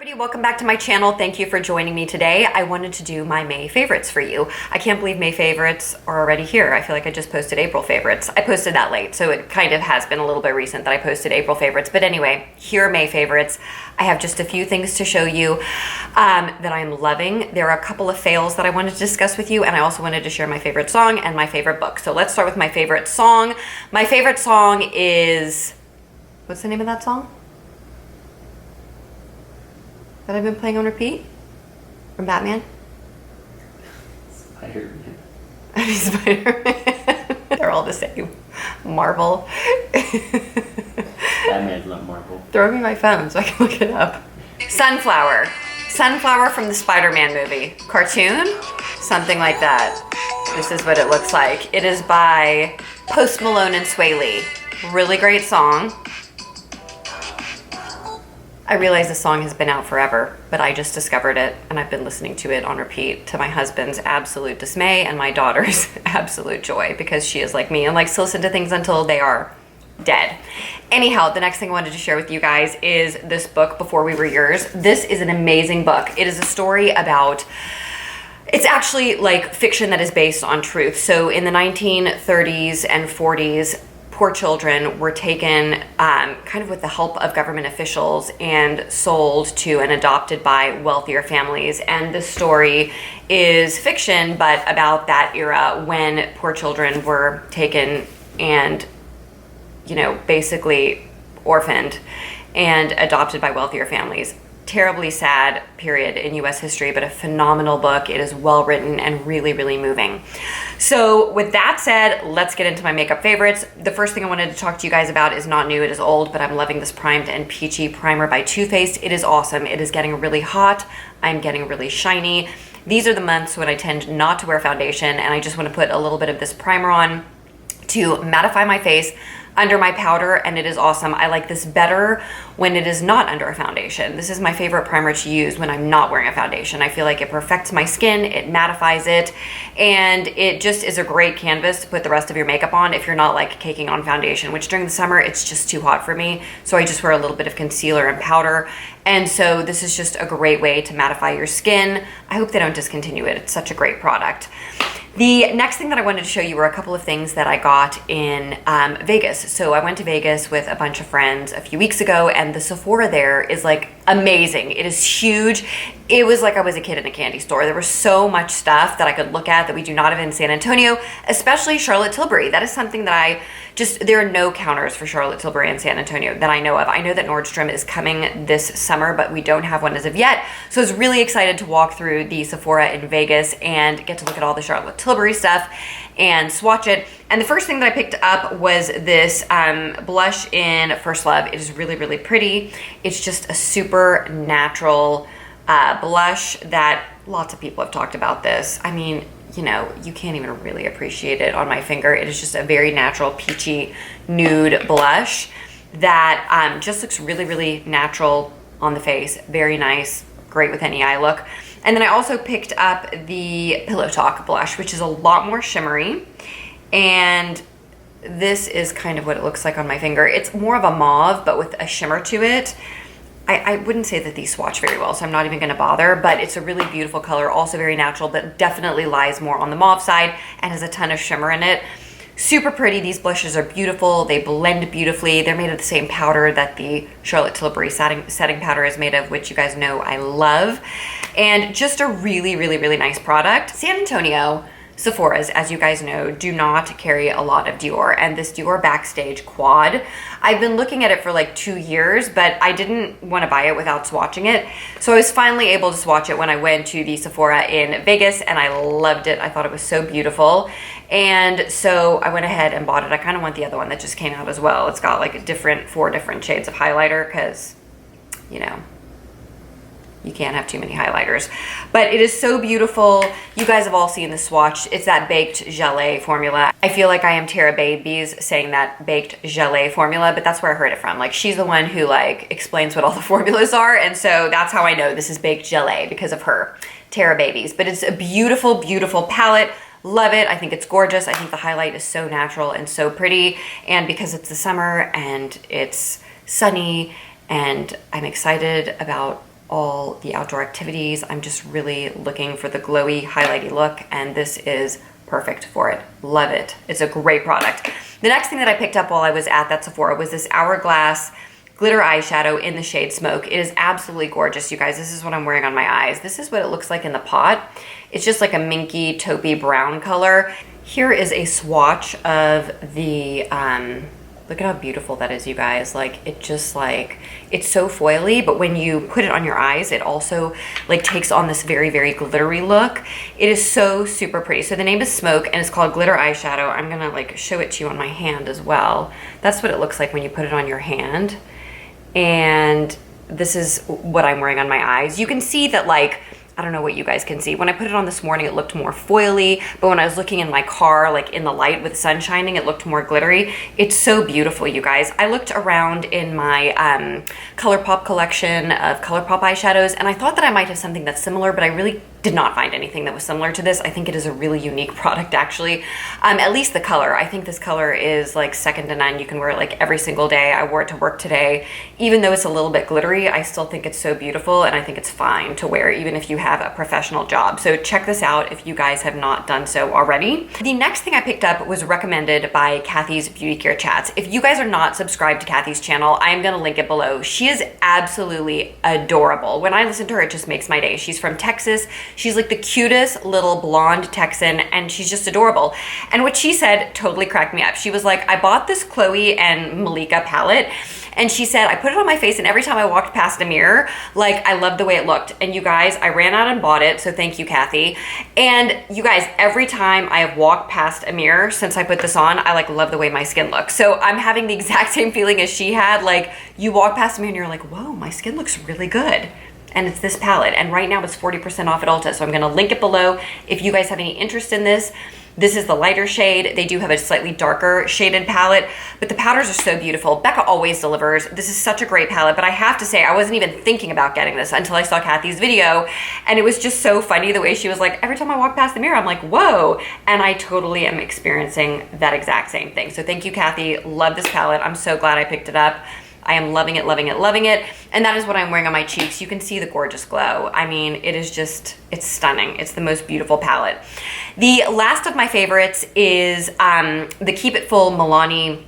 Everybody, welcome back to my channel. Thank you for joining me today. I wanted to do my May favorites for you. I can't believe May favorites are already here. I feel like I just posted April favorites. I posted that late, so it kind of has been a little bit recent that I posted April favorites. But anyway, here are May favorites. I have just a few things to show you that I'm loving. There are a couple of fails that I wanted to discuss with you, and I also wanted to share my favorite song and my favorite book. So let's start with my favorite song. My favorite song is, what's the name of that song that I've been playing on repeat? From Batman? Spider-Man. I mean, Spider-Man. They're all the same. Marvel. Batman's not Marvel. Throw me my phone so I can look it up. Sunflower. Sunflower from the Spider-Man movie. Cartoon? Something like that. This is what it looks like. It is by Post Malone and Sway Lee. Really great song. I realize this song has been out forever, but I just discovered it and I've been listening to it on repeat to my husband's absolute dismay and my daughter's absolute joy, because she is like me and likes to listen to things until they are dead. Anyhow, the next thing I wanted to share with you guys is this book, Before We Were Yours. This is an amazing book. It is a story about, it's actually like fiction that is based on truth. So in the 1930s and 40s, poor children were taken kind of with the help of government officials and sold to and adopted by wealthier families. And this story is fiction, but about that era when poor children were taken and, you know, basically orphaned and adopted by wealthier families. Terribly sad period in US history, but a phenomenal book. It is well written and really, really moving. So with that said, let's get into my makeup favorites. The first thing I wanted to talk to you guys about is not new, it is old, but I'm loving this Primed and Peachy Primer by Too Faced. It is awesome. It is getting really hot. I'm getting really shiny. These are the months when I tend not to wear foundation, and I just want to put a little bit of this primer on to mattify my face under my powder, and it is awesome. I like this better when it is not under a foundation. This is my favorite primer to use when I'm not wearing a foundation. I feel like it perfects my skin, it mattifies it, and it just is a great canvas to put the rest of your makeup on if you're not like caking on foundation, which during the summer, it's just too hot for me. So I just wear a little bit of concealer and powder. And so this is just a great way to mattify your skin. I hope they don't discontinue it. It's such a great product. The next thing that I wanted to show you were a couple of things that I got in Vegas. So I went to Vegas with a bunch of friends a few weeks ago, and the Sephora there is like amazing. It is huge. It was like I was a kid in a candy store. There was so much stuff that I could look at that we do not have in San Antonio, especially Charlotte Tilbury. That is something that I just, there are no counters for Charlotte Tilbury in San Antonio that I know of. I know that Nordstrom is coming this summer, but we don't have one as of yet. So I was really excited to walk through the Sephora in Vegas and get to look at all the Charlotte Tilbury stuff and swatch it. And the first thing that I picked up was this blush in First Love. It is really, really pretty. It's just a super natural blush that lots of people have talked about this. I mean, you know, you can't even really appreciate it on my finger. It is just a very natural peachy nude blush that just looks really, really natural on the face. Very nice, great with any eye look. And then I also picked up the Pillow Talk blush, which is a lot more shimmery. And this is kind of what it looks like on my finger. It's more of a mauve, but with a shimmer to it. I wouldn't say that these swatch very well, so I'm not even gonna bother, but it's a really beautiful color, also very natural, but definitely lies more on the mauve side and has a ton of shimmer in it. Super pretty. These blushes are beautiful. They blend beautifully. They're made of the same powder that the Charlotte Tilbury setting powder is made of, which you guys know I love. And just a really, really, really nice product. San Antonio Sephora's, as you guys know, do not carry a lot of Dior, and this Dior Backstage quad, I've been looking at it for like 2 years, but I didn't want to buy it without swatching it. So I was finally able to swatch it when I went to the Sephora in Vegas, and I loved it. I thought it was so beautiful. And so I went ahead and bought it. I kind of want the other one that just came out as well. It's got like a 4 different shades of highlighter because, you know, you can't have too many highlighters, but it is so beautiful. You guys have all seen the swatch. It's that baked gelée formula. I feel like I am Tara Babies saying that baked gelée formula, but that's where I heard it from. Like, she's the one who like explains what all the formulas are. And so that's how I know this is baked gelée, because of her, Tara Babies. But it's a beautiful, beautiful palette. Love it. I think it's gorgeous. I think the highlight is so natural and so pretty. And because it's the summer and it's sunny and I'm excited about all the outdoor activities. I'm just really looking for the glowy, highlighty look, and this is perfect for it. Love it. It's a great product. The next thing that I picked up while I was at that Sephora was this Hourglass glitter eyeshadow in the shade Smoke. It is absolutely gorgeous, you guys. This is what I'm wearing on my eyes. This is what it looks like in the pot. It's just like a minky taupey brown color. Here is a swatch of the, look at how beautiful that is, you guys. Like, it just like, it's so foily, but when you put it on your eyes, it also like takes on this very, very glittery look. It is so super pretty. So the name is Smoke and it's called Glitter Eyeshadow. I'm gonna like show it to you on my hand as well. That's what it looks like when you put it on your hand. And this is what I'm wearing on my eyes. You can see that, like, I don't know what you guys can see. When I put it on this morning, it looked more foily, but when I was looking in my car, like in the light with the sun shining, it looked more glittery. It's so beautiful, you guys. I looked around in my ColourPop collection of ColourPop eyeshadows, and I thought that I might have something that's similar, but I really did not find anything that was similar to this. I think it is a really unique product, actually. At least the color. I think this color is like second to none. You can wear it like every single day. I wore it to work today. Even though it's a little bit glittery, I still think it's so beautiful, and I think it's fine to wear even if you have a professional job. So check this out if you guys have not done so already. The next thing I picked up was recommended by Kathy's Beauty Care Chats. If you guys are not subscribed to Kathy's channel, I am gonna link it below. She is absolutely adorable. When I listen to her, it just makes my day. She's from Texas. She's like the cutest little blonde Texan, and she's just adorable. And what she said totally cracked me up. She was like, I bought this Chloe and Malika palette, and she said, I put it on my face, and every time I walked past a mirror, like, I loved the way it looked. And you guys, I ran out and bought it, so thank you, Kathy. And you guys, every time I have walked past a mirror since I put this on, I like love the way my skin looks. So I'm having the exact same feeling as she had. Like, you walk past a mirror and you're like, whoa, my skin looks really good. And it's this palette, and right now it's 40% off at Ulta, so I'm gonna link it below if you guys have any interest in this. This is the lighter shade. They do have a slightly darker shaded palette, but the powders are so beautiful. Becca always delivers. This is such a great palette, but I have to say, I wasn't even thinking about getting this until I saw Kathy's video, and it was just so funny the way she was like, every time I walk past the mirror, I'm like, whoa, and I totally am experiencing that exact same thing. So thank you, Kathy. Love this palette. I'm so glad I picked it up. I am loving it, loving it, loving it. And that is what I'm wearing on my cheeks. You can see the gorgeous glow. I mean, it is just, it's stunning. It's the most beautiful palette. The last of my favorites is the Keep It Full Milani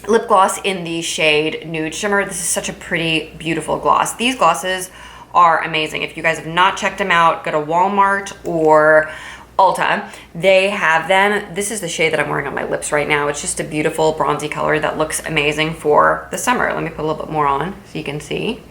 lip gloss in the shade Nude Shimmer. This is such a pretty, beautiful gloss. These glosses are amazing. If you guys have not checked them out, go to Walmart or Ulta. They have them. This is the shade that I'm wearing on my lips right now. It's just a beautiful bronzy color that looks amazing for the summer. Let me put a little bit more on so you can see.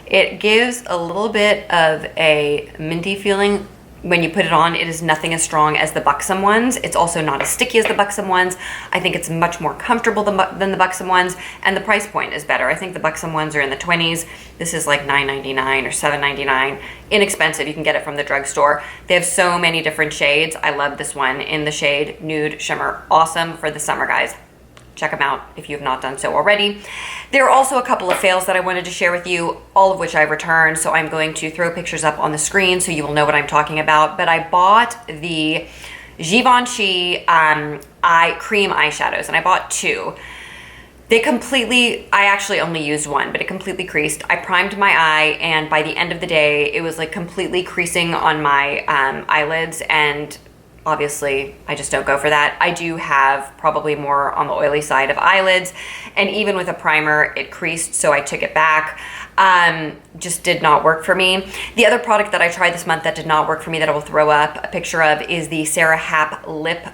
It gives a little bit of a minty feeling when you put it on. It is nothing as strong as the Buxom ones. It's also not as sticky as the Buxom ones. I think it's much more comfortable than the Buxom ones, and the price point is better. I think the Buxom ones are in the 20s. This is like $9.99 or $7.99. Inexpensive. You can get it from the drugstore. They have so many different shades. I love this one in the shade Nude Shimmer. Awesome for the summer, guys. Check them out if you have not done so already. There are also a couple of fails that I wanted to share with you, all of which I've returned, so I'm going to throw pictures up on the screen so you will know what I'm talking about. But I bought the Givenchy eye cream eyeshadows, and I bought two. They completely, I actually only used one, but it completely creased. I primed my eye, and by the end of the day, it was like completely creasing on my eyelids, and obviously, I just don't go for that. I do have probably more on the oily side of eyelids, and even with a primer, it creased, so I took it back. Just did not work for me. The other product that I tried this month that did not work for me that I will throw up a picture of is the Sarah Happ lip.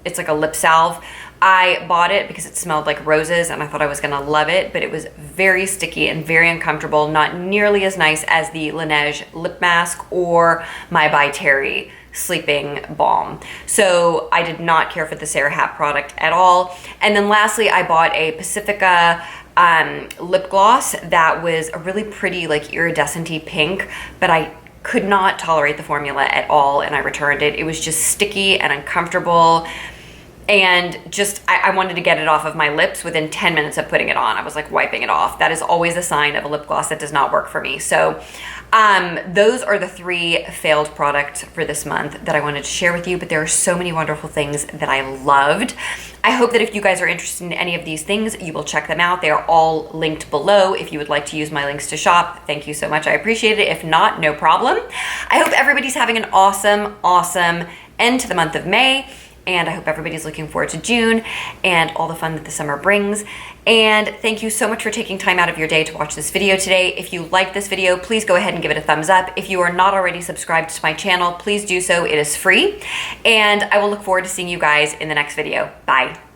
It's like a lip salve. I bought it because it smelled like roses and I thought I was gonna love it, but it was very sticky and very uncomfortable, not nearly as nice as the Laneige lip mask or my By Terry sleeping balm. So I did not care for the Sarah Happ product at all. And then lastly, I bought a Pacifica lip gloss that was a really pretty like iridescent-y pink, but I could not tolerate the formula at all and I returned it. It was just sticky and uncomfortable. And just, I wanted to get it off of my lips within 10 minutes of putting it on. I was like wiping it off. That is always a sign of a lip gloss that does not work for me. So those are the 3 failed products for this month that I wanted to share with you, but there are so many wonderful things that I loved. I hope that if you guys are interested in any of these things, you will check them out. They are all linked below if you would like to use my links to shop. Thank you so much. I appreciate it. If not, no problem. I hope everybody's having an awesome, awesome end to the month of May. And I hope everybody's looking forward to June and all the fun that the summer brings. And thank you so much for taking time out of your day to watch this video today. If you like this video, please go ahead and give it a thumbs up. If you are not already subscribed to my channel, please do so. It is free. And I will look forward to seeing you guys in the next video. Bye.